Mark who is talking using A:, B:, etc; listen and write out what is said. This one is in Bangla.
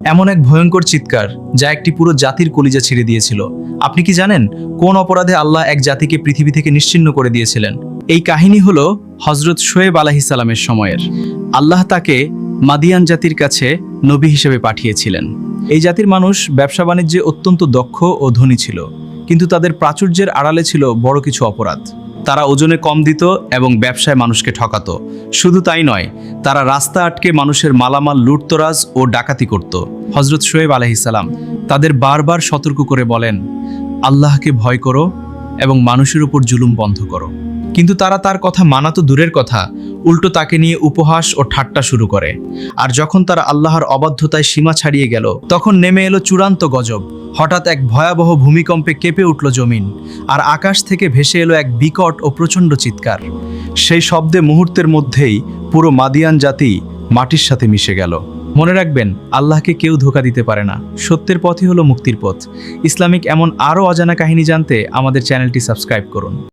A: এমন এক ভয়ঙ্কর চিৎকার যা একটি পুরো জাতির কলিজা ছিঁড়ে দিয়েছিল। আপনি কি জানেন কোন অপরাধে আল্লাহ এক জাতিকে পৃথিবী থেকে নিশ্চিহ্ন করে দিয়েছিলেন? এই কাহিনী হলো হযরত শোয়েব আলাইহিস সালামের সময়ের। আল্লাহ তাকে মাদিয়ান জাতির কাছে নবী হিসেবে পাঠিয়েছিলেন। এই জাতির মানুষ ব্যবসা বাণিজ্যে অত্যন্ত দক্ষ ও ধনী ছিল, কিন্তু তাদের প্রাচুর্যের আড়ালে ছিল বড় কিছু অপরাধ। তারা ওজনে কম দিত এবং ব্যবসায় মানুষকে ঠকাতো। শুধু তাই নয়, তারা রাস্তা আটকে মানুষের মালামাল লুটতরাজ ও ডাকাতি করত। হযরত শোয়েব আলাইহিস সালাম তাদের বারবার সতর্ক করে বলেন, আল্লাহকে ভয় করো এবং মানুষের উপর জুলুম বন্ধ করো। কিন্তু তারা তার কথা মানা তো দূরের কথা, উল্টো তাকে নিয়ে উপহাস ও ঠাট্টা শুরু করে। আর যখন তারা আল্লাহর অবাধ্যতায় সীমা ছাড়িয়ে গেল, তখন নেমে এলো চূড়ান্ত গজব। হঠাৎ এক ভয়াবহ ভূমিকম্পে কেঁপে উঠল জমিন, আর আকাশ থেকে ভেসে এলো এক বিকট ও প্রচণ্ড চিৎকার। সেই শব্দে মুহূর্তের মধ্যেই পুরো মাদিয়ান জাতি মাটির সাথে মিশে গেল। মনে রাখবেন, আল্লাহকে কেউ ধোঁকা দিতে পারে না। সত্যের পথই হলো মুক্তির পথ। ইসলামিক এমন আরও অজানা কাহিনী জানতে আমাদের চ্যানেলটি সাবস্ক্রাইব করুন।